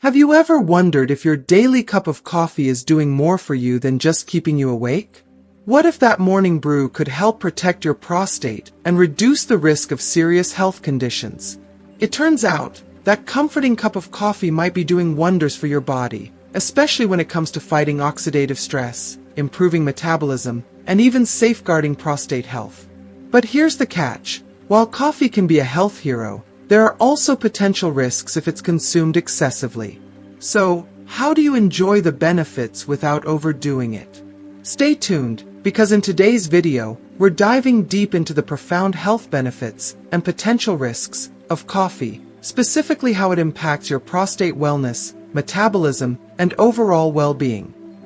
Have you ever wondered if your daily cup of coffee is doing more for you than just keeping you awake? What if that morning brew could help protect your prostate and reduce the risk of serious health conditions? It turns out that comforting cup of coffee might be doing wonders for your body, especially when it comes to fighting oxidative stress, improving metabolism, and even safeguarding prostate health. But here's the catch. While coffee can be a health hero, there are also potential risks if it's consumed excessively. So, how do you enjoy the benefits without overdoing it? Stay tuned, because in today's video, we're diving deep into the profound health benefits and potential risks of coffee, specifically how it impacts your prostate wellness, metabolism, and overall well-being.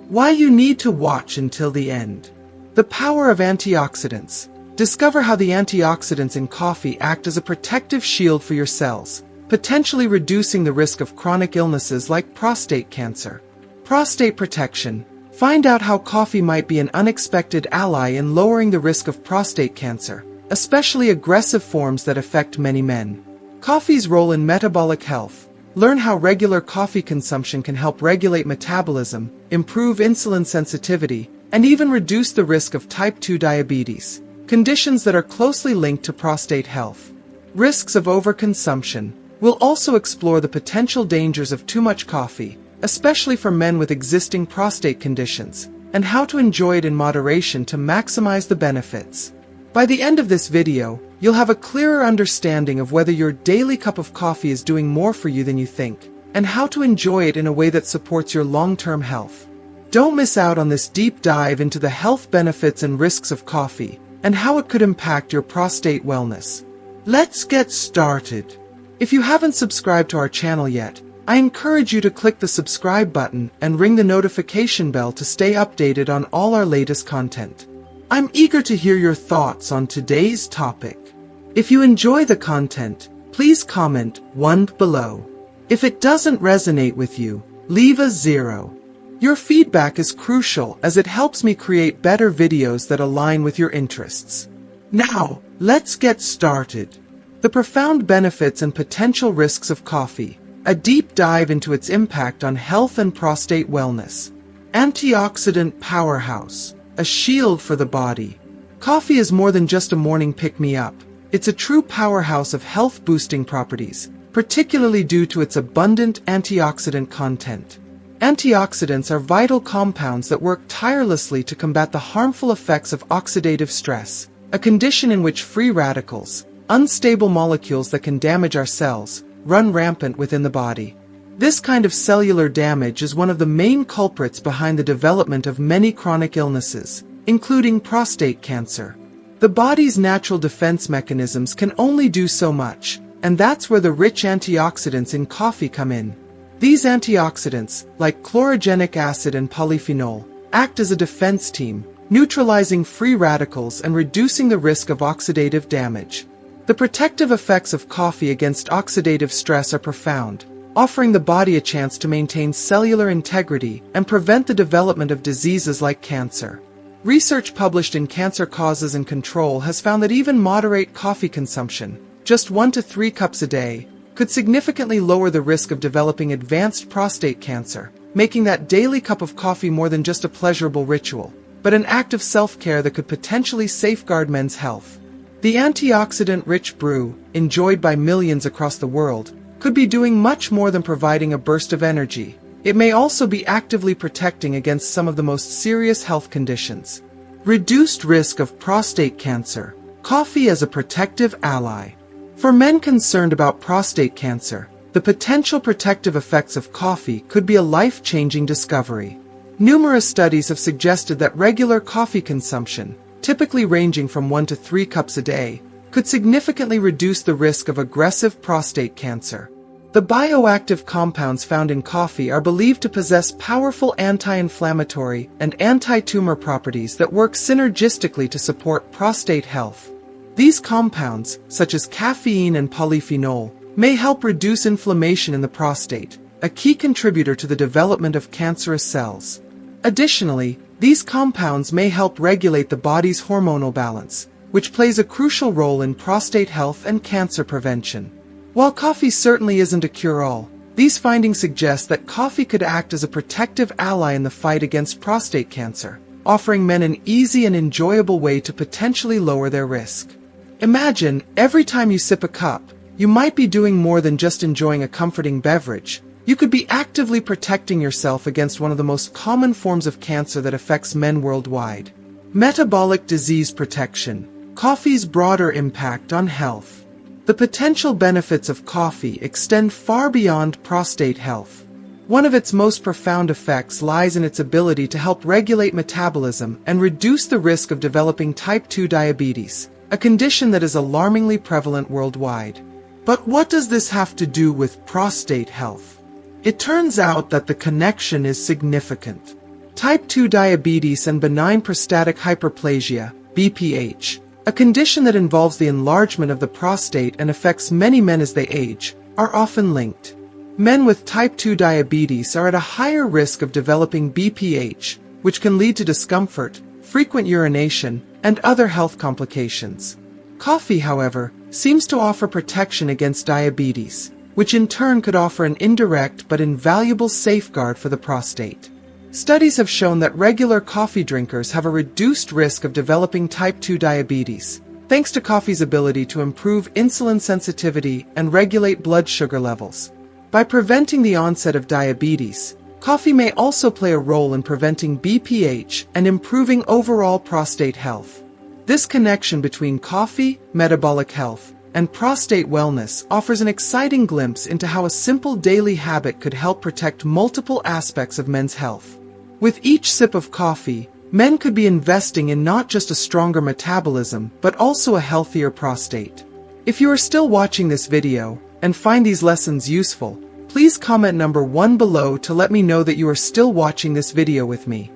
Why you need to watch until the end. The power of antioxidants. Discover how the antioxidants in coffee act as a protective shield for your cells, potentially reducing the risk of chronic illnesses like prostate cancer. Prostate protection. Find out how coffee might be an unexpected ally in lowering the risk of prostate cancer, especially aggressive forms that affect many men. Coffee's role in metabolic health. Learn how regular coffee consumption can help regulate metabolism, improve insulin sensitivity, and even reduce the risk of type 2 diabetes, conditions that are closely linked to prostate health. Risks of overconsumption. We'll also explore the potential dangers of too much coffee, especially for men with existing prostate conditions, and how to enjoy it in moderation to maximize the benefits. By the end of this video, you'll have a clearer understanding of whether your daily cup of coffee is doing more for you than you think, and how to enjoy it in a way that supports your long-term health. Don't miss out on this deep dive into the health benefits and risks of coffee, and how it could impact your prostate wellness. Let's get started. If you haven't subscribed to our channel yet, I encourage you to click the subscribe button and ring the notification bell to stay updated on all our latest content. I'm eager to hear your thoughts on today's topic. If you enjoy the content, please comment 1 below. If it doesn't resonate with you, leave a 0. Your feedback is crucial as it helps me create better videos that align with your interests. Now, let's get started. The profound benefits and potential risks of coffee. A deep dive into its impact on health and prostate wellness. Antioxidant powerhouse. A shield for the body. Coffee is more than just a morning pick-me-up. It's a true powerhouse of health-boosting properties, particularly due to its abundant antioxidant content. Antioxidants are vital compounds that work tirelessly to combat the harmful effects of oxidative stress, a condition in which free radicals, unstable molecules that can damage our cells, run rampant within the body. This kind of cellular damage is one of the main culprits behind the development of many chronic illnesses, including prostate cancer. The body's natural defense mechanisms can only do so much, and that's where the rich antioxidants in coffee come in. These antioxidants, like chlorogenic acid and polyphenol, act as a defense team, neutralizing free radicals and reducing the risk of oxidative damage. The protective effects of coffee against oxidative stress are profound, offering the body a chance to maintain cellular integrity and prevent the development of diseases like cancer. Research published in Cancer Causes and Control has found that even moderate coffee consumption, just 1 to 3 cups a day, could significantly lower the risk of developing advanced prostate cancer, making that daily cup of coffee more than just a pleasurable ritual, but an act of self-care that could potentially safeguard men's health. The antioxidant-rich brew, enjoyed by millions across the world, could be doing much more than providing a burst of energy. It may also be actively protecting against some of the most serious health conditions. Reduced risk of prostate cancer. Coffee as a protective ally. For men concerned about prostate cancer, the potential protective effects of coffee could be a life-changing discovery. Numerous studies have suggested that regular coffee consumption, typically ranging from 1 to 3 cups a day, could significantly reduce the risk of aggressive prostate cancer. The bioactive compounds found in coffee are believed to possess powerful anti-inflammatory and anti-tumor properties that work synergistically to support prostate health. These compounds, such as caffeine and polyphenol, may help reduce inflammation in the prostate, a key contributor to the development of cancerous cells. Additionally, these compounds may help regulate the body's hormonal balance, which plays a crucial role in prostate health and cancer prevention. While coffee certainly isn't a cure-all, These findings suggest that coffee could act as a protective ally in the fight against prostate cancer, offering men an easy and enjoyable way to potentially lower their risk. Imagine, every time you sip a cup, you might be doing more than just enjoying a comforting beverage. You could be actively protecting yourself against one of the most common forms of cancer that affects men worldwide. Metabolic disease protection. Coffee's broader impact on health. The potential benefits of coffee extend far beyond prostate health. One of its most profound effects lies in its ability to help regulate metabolism and reduce the risk of developing type 2 diabetes, a condition that is alarmingly prevalent worldwide. But what does this have to do with prostate health? It turns out that the connection is significant. Type 2 diabetes and benign prostatic hyperplasia, BPH, a condition that involves the enlargement of the prostate and affects many men as they age, are often linked. Men with type 2 diabetes are at a higher risk of developing BPH, which can lead to discomfort, frequent urination, and other health complications. Coffee, however, seems to offer protection against diabetes, which in turn could offer an indirect but invaluable safeguard for the prostate. Studies have shown that regular coffee drinkers have a reduced risk of developing type 2 diabetes, thanks to coffee's ability to improve insulin sensitivity and regulate blood sugar levels. By preventing the onset of diabetes, coffee may also play a role in preventing BPH and improving overall prostate health. This connection between coffee, metabolic health, and prostate wellness offers an exciting glimpse into how a simple daily habit could help protect multiple aspects of men's health. With each sip of coffee, men could be investing in not just a stronger metabolism, but also a healthier prostate. If you are still watching this video and find these lessons useful, please comment number 1 below to let me know that you are still watching this video with me.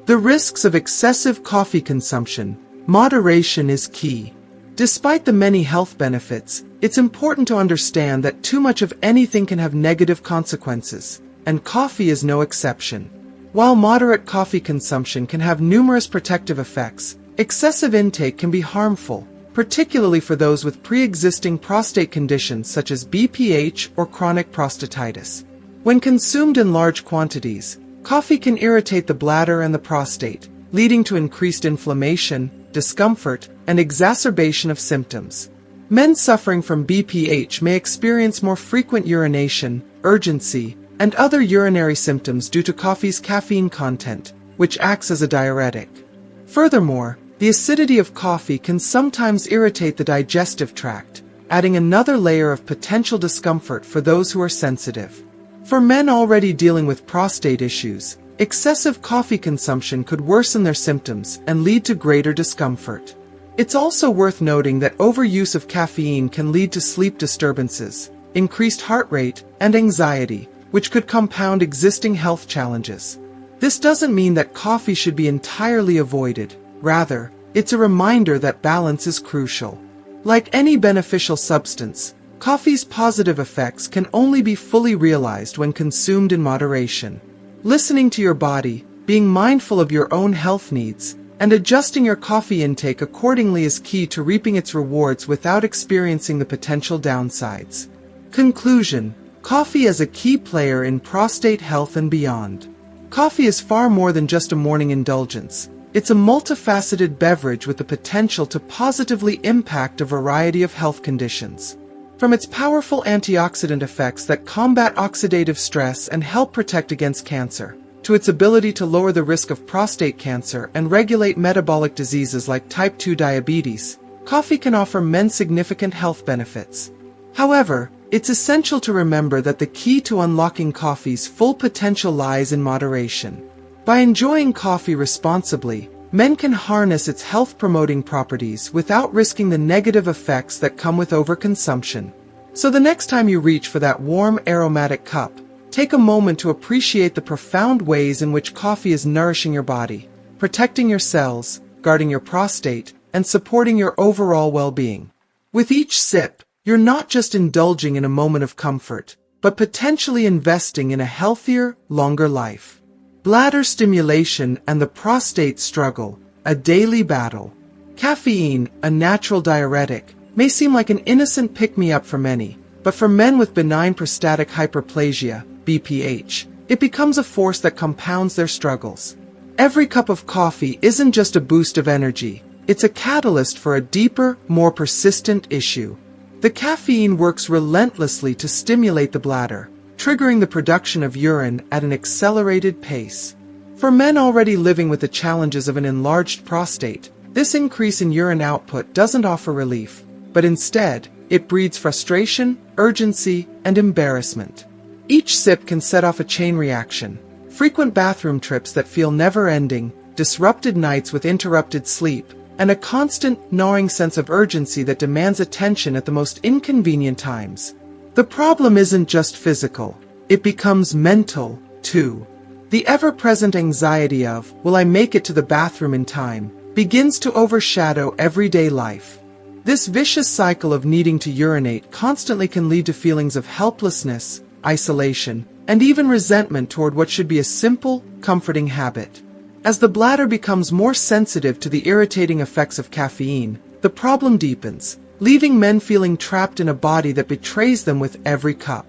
The risks of excessive coffee consumption. Moderation is key. Despite the many health benefits, it's important to understand that too much of anything can have negative consequences, and coffee is no exception. While moderate coffee consumption can have numerous protective effects, excessive intake can be harmful, particularly for those with pre-existing prostate conditions such as BPH or chronic prostatitis. When consumed in large quantities, coffee can irritate the bladder and the prostate, leading to increased inflammation, discomfort, and exacerbation of symptoms. Men suffering from BPH may experience more frequent urination, urgency, and other urinary symptoms due to coffee's caffeine content, which acts as a diuretic. Furthermore, the acidity of coffee can sometimes irritate the digestive tract, adding another layer of potential discomfort for those who are sensitive. For men already dealing with prostate issues, excessive coffee consumption could worsen their symptoms and lead to greater discomfort. It's also worth noting that overuse of caffeine can lead to sleep disturbances, increased heart rate, and anxiety, which could compound existing health challenges. This doesn't mean that coffee should be entirely avoided. Rather, it's a reminder that balance is crucial. Like any beneficial substance, coffee's positive effects can only be fully realized when consumed in moderation. Listening to your body, being mindful of your own health needs, and adjusting your coffee intake accordingly is key to reaping its rewards without experiencing the potential downsides. Conclusion: coffee is a key player in prostate health and beyond. Coffee is far more than just a morning indulgence. It's a multifaceted beverage with the potential to positively impact a variety of health conditions. From its powerful antioxidant effects that combat oxidative stress and help protect against cancer, to its ability to lower the risk of prostate cancer and regulate metabolic diseases like type 2 diabetes, coffee can offer men significant health benefits. However, it's essential to remember that the key to unlocking coffee's full potential lies in moderation. By enjoying coffee responsibly, men can harness its health-promoting properties without risking the negative effects that come with overconsumption. So the next time you reach for that warm, aromatic cup, take a moment to appreciate the profound ways in which coffee is nourishing your body, protecting your cells, guarding your prostate, and supporting your overall well-being. With each sip, you're not just indulging in a moment of comfort, but potentially investing in a healthier, longer life. Bladder stimulation and the prostate struggle, a daily battle. Caffeine, a natural diuretic, may seem like an innocent pick-me-up for many, but for men with benign prostatic hyperplasia, BPH, it becomes a force that compounds their struggles. Every cup of coffee isn't just a boost of energy, it's a catalyst for a deeper, more persistent issue. The caffeine works relentlessly to stimulate the bladder, triggering the production of urine at an accelerated pace. For men already living with the challenges of an enlarged prostate, this increase in urine output doesn't offer relief, but instead, it breeds frustration, urgency, and embarrassment. Each sip can set off a chain reaction. Frequent bathroom trips that feel never-ending, disrupted nights with interrupted sleep, and a constant, gnawing sense of urgency that demands attention at the most inconvenient times. The problem isn't just physical, it becomes mental, too. The ever-present anxiety of, will I make it to the bathroom in time, begins to overshadow everyday life. This vicious cycle of needing to urinate constantly can lead to feelings of helplessness, isolation, and even resentment toward what should be a simple, comforting habit. As the bladder becomes more sensitive to the irritating effects of caffeine, the problem deepens, leaving men feeling trapped in a body that betrays them with every cup.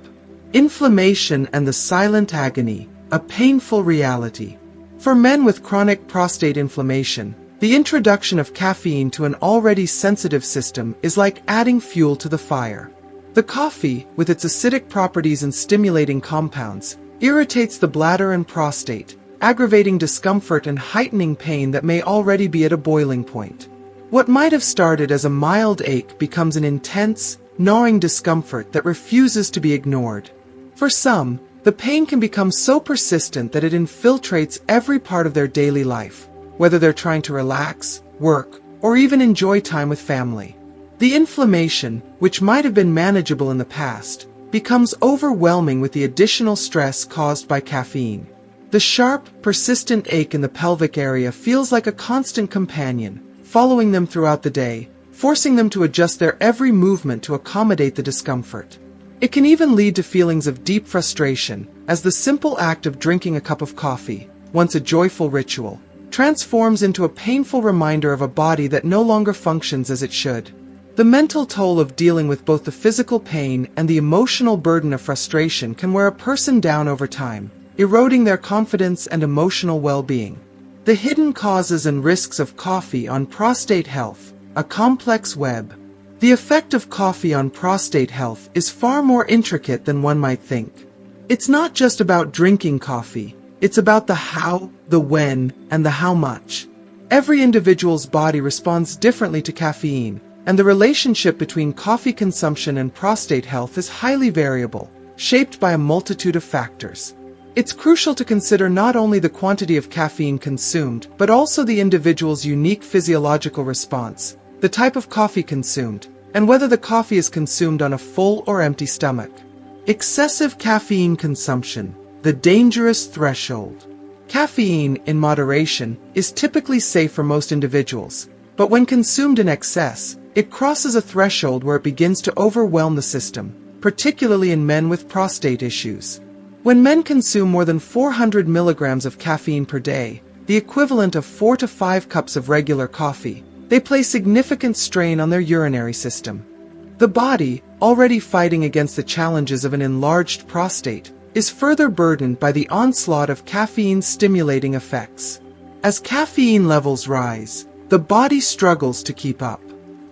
Inflammation and the silent agony, a painful reality. For men with chronic prostate inflammation, the introduction of caffeine to an already sensitive system is like adding fuel to the fire. The coffee, with its acidic properties and stimulating compounds, irritates the bladder and prostate, aggravating discomfort and heightening pain that may already be at a boiling point. What might have started as a mild ache becomes an intense, gnawing discomfort that refuses to be ignored. For some, the pain can become so persistent that it infiltrates every part of their daily life, whether they're trying to relax, work, or even enjoy time with family. The inflammation, which might have been manageable in the past, becomes overwhelming with the additional stress caused by caffeine. The sharp, persistent ache in the pelvic area feels like a constant companion, following them throughout the day, forcing them to adjust their every movement to accommodate the discomfort. It can even lead to feelings of deep frustration, as the simple act of drinking a cup of coffee, once a joyful ritual, transforms into a painful reminder of a body that no longer functions as it should. The mental toll of dealing with both the physical pain and the emotional burden of frustration can wear a person down over time, eroding their confidence and emotional well-being. The hidden causes and risks of coffee on prostate health, a complex web. The effect of coffee on prostate health is far more intricate than one might think. It's not just about drinking coffee, it's about the how, the when, and the how much. Every individual's body responds differently to caffeine, and the relationship between coffee consumption and prostate health is highly variable, shaped by a multitude of factors. It's crucial to consider not only the quantity of caffeine consumed, but also the individual's unique physiological response, the type of coffee consumed, and whether the coffee is consumed on a full or empty stomach. Excessive caffeine consumption, the dangerous threshold. Caffeine, in moderation, is typically safe for most individuals, but when consumed in excess, it crosses a threshold where it begins to overwhelm the system, particularly in men with prostate issues. When men consume more than 400 milligrams of caffeine per day, the equivalent of 4 to 5 cups of regular coffee, they place significant strain on their urinary system. The body, already fighting against the challenges of an enlarged prostate, is further burdened by the onslaught of caffeine's stimulating effects. As caffeine levels rise, the body struggles to keep up.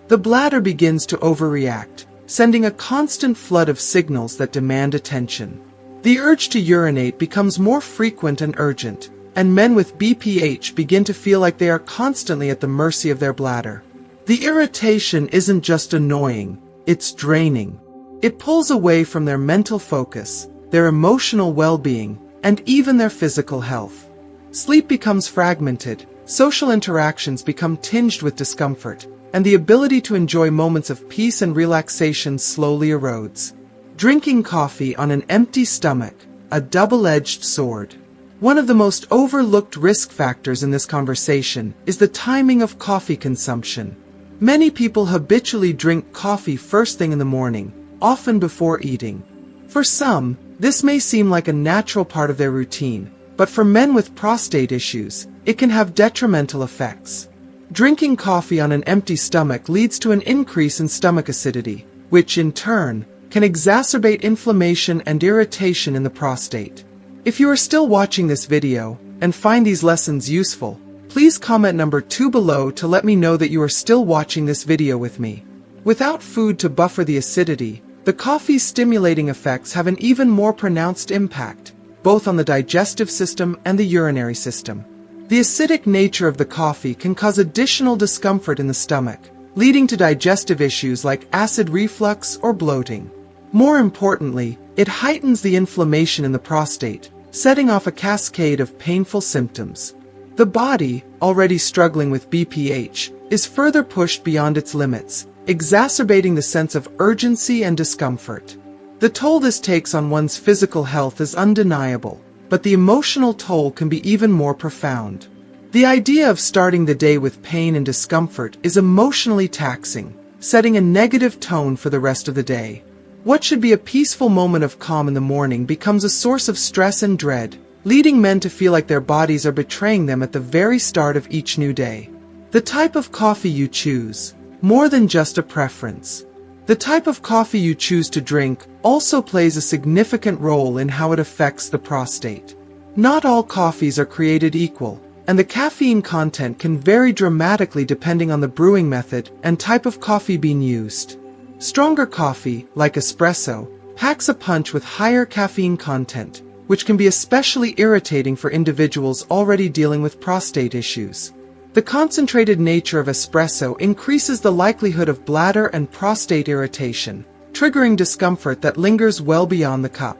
The bladder begins to overreact, sending a constant flood of signals that demand attention. The urge to urinate becomes more frequent and urgent, and men with BPH begin to feel like they are constantly at the mercy of their bladder. The irritation isn't just annoying, it's draining. It pulls away from their mental focus, their emotional well-being, and even their physical health. Sleep becomes fragmented, social interactions become tinged with discomfort, and the ability to enjoy moments of peace and relaxation slowly erodes. Drinking coffee on an empty stomach, a double-edged sword. One of the most overlooked risk factors in this conversation is the timing of coffee consumption. Many people habitually drink coffee first thing in the morning, often before eating. For some, this may seem like a natural part of their routine, but for men with prostate issues, it can have detrimental effects. Drinking coffee on an empty stomach leads to an increase in stomach acidity, which in turn can exacerbate inflammation and irritation in the prostate. If you are still watching this video and find these lessons useful, please comment number 2 below to let me know that you are still watching this video with me. Without food to buffer the acidity, the coffee's stimulating effects have an even more pronounced impact, both on the digestive system and the urinary system. The acidic nature of the coffee can cause additional discomfort in the stomach, leading to digestive issues like acid reflux or bloating. More importantly, it heightens the inflammation in the prostate, setting off a cascade of painful symptoms. The body, already struggling with BPH, is further pushed beyond its limits, exacerbating the sense of urgency and discomfort. The toll this takes on one's physical health is undeniable, but the emotional toll can be even more profound. The idea of starting the day with pain and discomfort is emotionally taxing, setting a negative tone for the rest of the day. What should be a peaceful moment of calm in the morning becomes a source of stress and dread, leading men to feel like their bodies are betraying them at the very start of each new day. The type of coffee you choose, more than just a preference. The type of coffee you choose to drink also plays a significant role in how it affects the prostate. Not all coffees are created equal, and the caffeine content can vary dramatically depending on the brewing method and type of coffee being used. Stronger coffee, like espresso, packs a punch with higher caffeine content, which can be especially irritating for individuals already dealing with prostate issues. The concentrated nature of espresso increases the likelihood of bladder and prostate irritation, triggering discomfort that lingers well beyond the cup.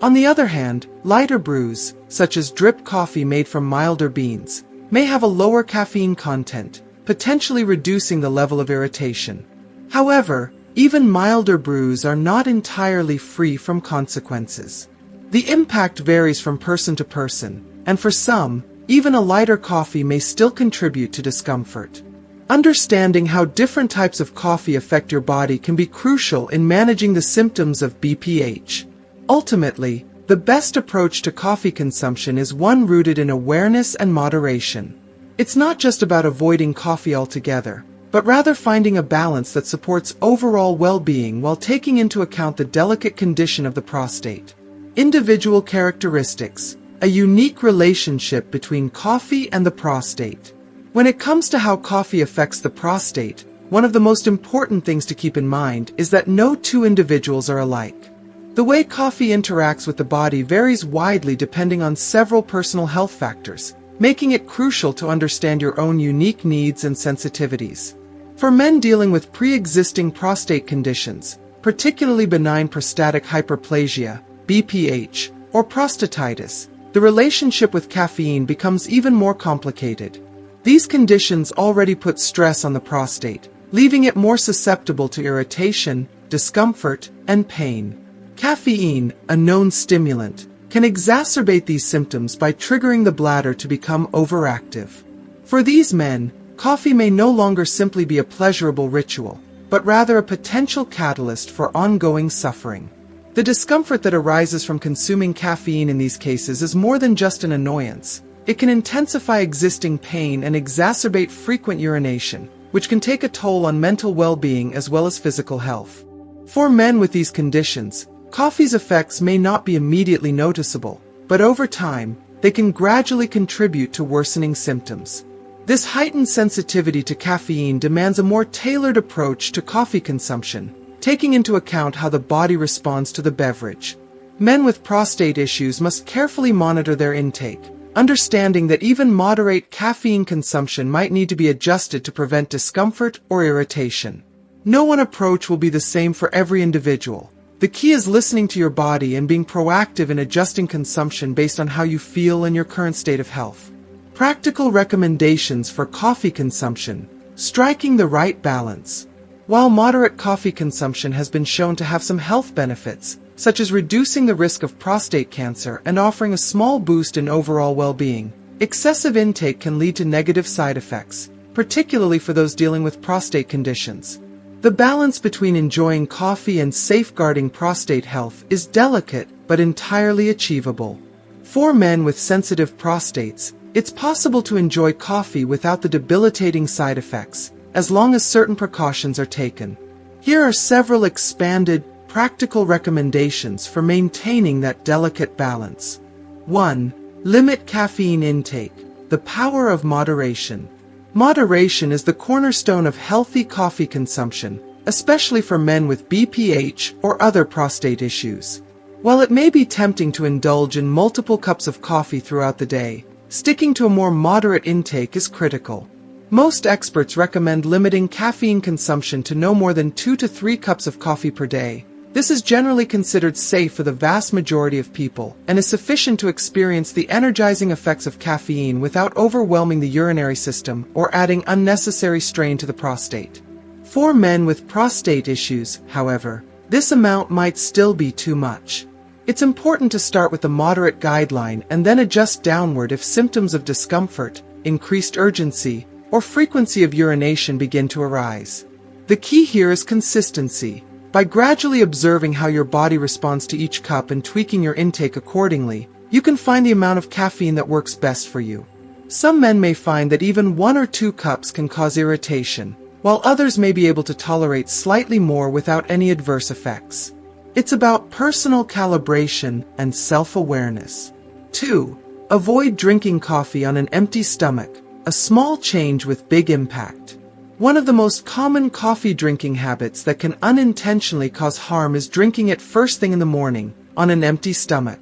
On the other hand, lighter brews, such as drip coffee made from milder beans, may have a lower caffeine content, potentially reducing the level of irritation. However, even milder brews are not entirely free from consequences. The impact varies from person to person, and for some, even a lighter coffee may still contribute to discomfort. Understanding how different types of coffee affect your body can be crucial in managing the symptoms of BPH. Ultimately, the best approach to coffee consumption is one rooted in awareness and moderation. It's not just about avoiding coffee altogether, but rather finding a balance that supports overall well-being while taking into account the delicate condition of the prostate. Individual characteristics, a unique relationship between coffee and the prostate. When it comes to how coffee affects the prostate, one of the most important things to keep in mind is that no two individuals are alike. The way coffee interacts with the body varies widely depending on several personal health factors, making it crucial to understand your own unique needs and sensitivities. For men dealing with pre-existing prostate conditions, particularly benign prostatic hyperplasia, BPH, or prostatitis, the relationship with caffeine becomes even more complicated. These conditions already put stress on the prostate, leaving it more susceptible to irritation, discomfort, and pain. Caffeine, a known stimulant, can exacerbate these symptoms by triggering the bladder to become overactive. For these men, coffee may no longer simply be a pleasurable ritual, but rather a potential catalyst for ongoing suffering. The discomfort that arises from consuming caffeine in these cases is more than just an annoyance. It can intensify existing pain and exacerbate frequent urination, which can take a toll on mental well-being as well as physical health. For men with these conditions, coffee's effects may not be immediately noticeable, but over time, they can gradually contribute to worsening symptoms. This heightened sensitivity to caffeine demands a more tailored approach to coffee consumption, taking into account how the body responds to the beverage. Men with prostate issues must carefully monitor their intake, understanding that even moderate caffeine consumption might need to be adjusted to prevent discomfort or irritation. No one approach will be the same for every individual. The key is listening to your body and being proactive in adjusting consumption based on how you feel and your current state of health. Practical recommendations for coffee consumption: striking the right balance. While moderate coffee consumption has been shown to have some health benefits, such as reducing the risk of prostate cancer and offering a small boost in overall well-being, excessive intake can lead to negative side effects, particularly for those dealing with prostate conditions. The balance between enjoying coffee and safeguarding prostate health is delicate but entirely achievable. For men with sensitive prostates, it's possible to enjoy coffee without the debilitating side effects, as long as certain precautions are taken. Here are several expanded, practical recommendations for maintaining that delicate balance. 1. Limit caffeine intake. The power of moderation. Moderation is the cornerstone of healthy coffee consumption, especially for men with BPH or other prostate issues. While it may be tempting to indulge in multiple cups of coffee throughout the day, sticking to a more moderate intake is critical. Most experts recommend limiting caffeine consumption to no more than 2 to 3 cups of coffee per day. This is generally considered safe for the vast majority of people and is sufficient to experience the energizing effects of caffeine without overwhelming the urinary system or adding unnecessary strain to the prostate. For men with prostate issues, however, this amount might still be too much. It's important to start with a moderate guideline and then adjust downward if symptoms of discomfort, increased urgency, or frequency of urination begin to arise. The key here is consistency. By gradually observing how your body responds to each cup and tweaking your intake accordingly, you can find the amount of caffeine that works best for you. Some men may find that even 1 or 2 cups can cause irritation, while others may be able to tolerate slightly more without any adverse effects. It's about personal calibration and self-awareness. 2. Avoid drinking coffee on an empty stomach, a small change with big impact. One of the most common coffee drinking habits that can unintentionally cause harm is drinking it first thing in the morning, on an empty stomach.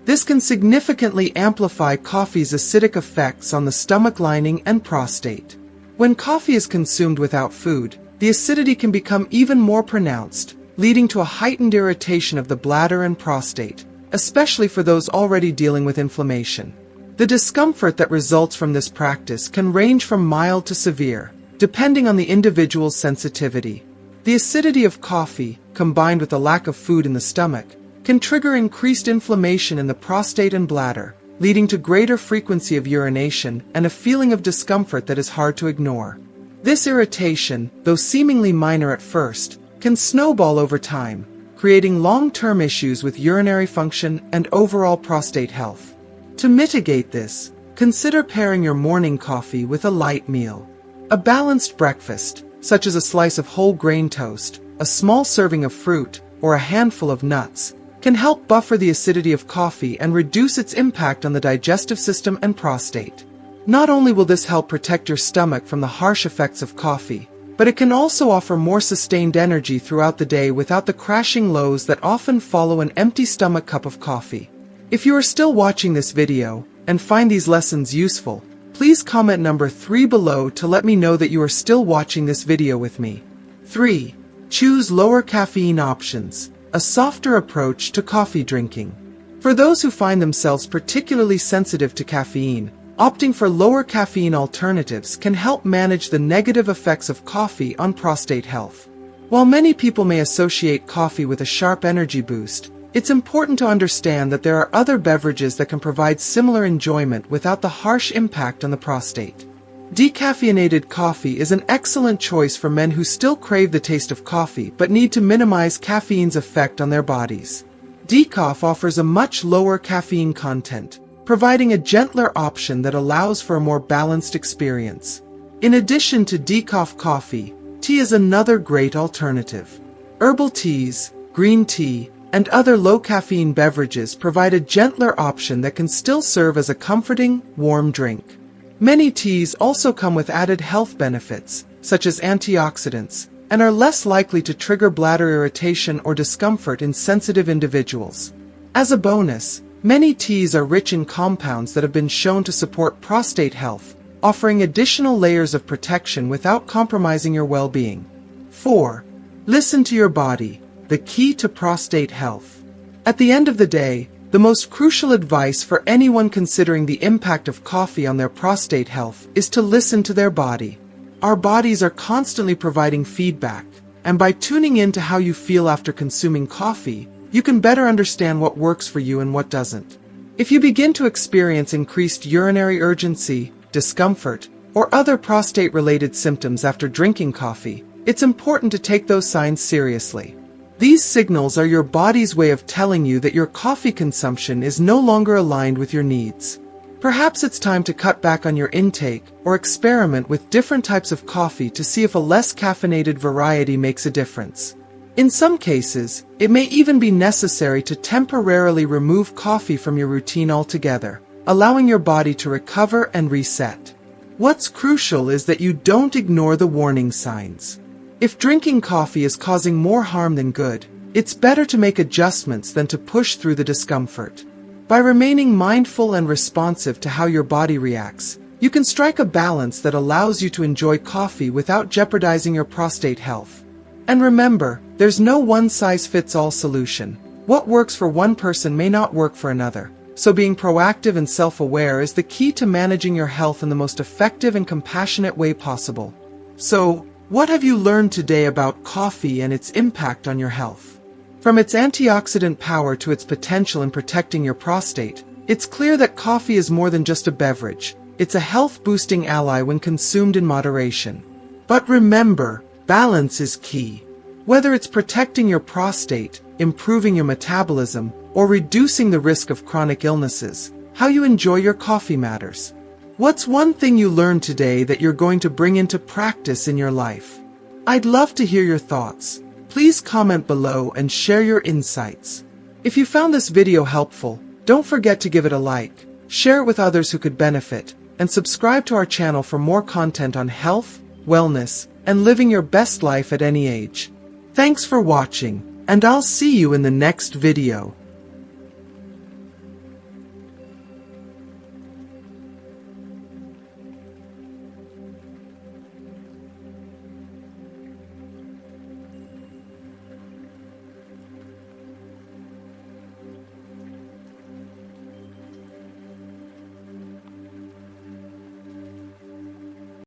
This can significantly amplify coffee's acidic effects on the stomach lining and prostate. When coffee is consumed without food, the acidity can become even more pronounced, leading to a heightened irritation of the bladder and prostate, especially for those already dealing with inflammation. The discomfort that results from this practice can range from mild to severe, depending on the individual's sensitivity. The acidity of coffee, combined with the lack of food in the stomach, can trigger increased inflammation in the prostate and bladder, leading to greater frequency of urination and a feeling of discomfort that is hard to ignore. This irritation, though seemingly minor at first, can snowball over time, creating long-term issues with urinary function and overall prostate health. To mitigate this, consider pairing your morning coffee with a light meal. A balanced breakfast, such as a slice of whole grain toast, a small serving of fruit, or a handful of nuts, can help buffer the acidity of coffee and reduce its impact on the digestive system and prostate. Not only will this help protect your stomach from the harsh effects of coffee, but it can also offer more sustained energy throughout the day without the crashing lows that often follow an empty stomach cup of coffee. If you are still watching this video and find these lessons useful, please comment number 3 below to let me know that you are still watching this video with me. 3. Choose lower caffeine options, a softer approach to coffee drinking. For those who find themselves particularly sensitive to caffeine, opting for lower caffeine alternatives can help manage the negative effects of coffee on prostate health. While many people may associate coffee with a sharp energy boost, it's important to understand that there are other beverages that can provide similar enjoyment without the harsh impact on the prostate. Decaffeinated coffee is an excellent choice for men who still crave the taste of coffee but need to minimize caffeine's effect on their bodies. Decaf offers a much lower caffeine content, providing a gentler option that allows for a more balanced experience. In addition to decaf coffee, tea is another great alternative. Herbal teas, green tea, and other low-caffeine beverages provide a gentler option that can still serve as a comforting, warm drink. Many teas also come with added health benefits, such as antioxidants, and are less likely to trigger bladder irritation or discomfort in sensitive individuals. As a bonus, many teas are rich in compounds that have been shown to support prostate health, offering additional layers of protection without compromising your well-being. 4. Listen to your body. The key to prostate health. At the end of the day, the most crucial advice for anyone considering the impact of coffee on their prostate health is to listen to their body. Our bodies are constantly providing feedback, and by tuning in to how you feel after consuming coffee, you can better understand what works for you and what doesn't. If you begin to experience increased urinary urgency, discomfort, or other prostate-related symptoms after drinking coffee, it's important to take those signs seriously. These signals are your body's way of telling you that your coffee consumption is no longer aligned with your needs. Perhaps it's time to cut back on your intake or experiment with different types of coffee to see if a less caffeinated variety makes a difference. In some cases, it may even be necessary to temporarily remove coffee from your routine altogether, allowing your body to recover and reset. What's crucial is that you don't ignore the warning signs. If drinking coffee is causing more harm than good, it's better to make adjustments than to push through the discomfort. By remaining mindful and responsive to how your body reacts, you can strike a balance that allows you to enjoy coffee without jeopardizing your prostate health. And remember, there's no one-size-fits-all solution. What works for one person may not work for another, so being proactive and self-aware is the key to managing your health in the most effective and compassionate way possible. So, what have you learned today about coffee and its impact on your health? From its antioxidant power to its potential in protecting your prostate, it's clear that coffee is more than just a beverage. It's a health-boosting ally when consumed in moderation. But remember, balance is key. Whether it's protecting your prostate, improving your metabolism, or reducing the risk of chronic illnesses, how you enjoy your coffee matters. What's one thing you learned today that you're going to bring into practice in your life? I'd love to hear your thoughts. Please comment below and share your insights. If you found this video helpful, don't forget to give it a like, share it with others who could benefit, and subscribe to our channel for more content on health, wellness, and living your best life at any age. Thanks for watching, and I'll see you in the next video.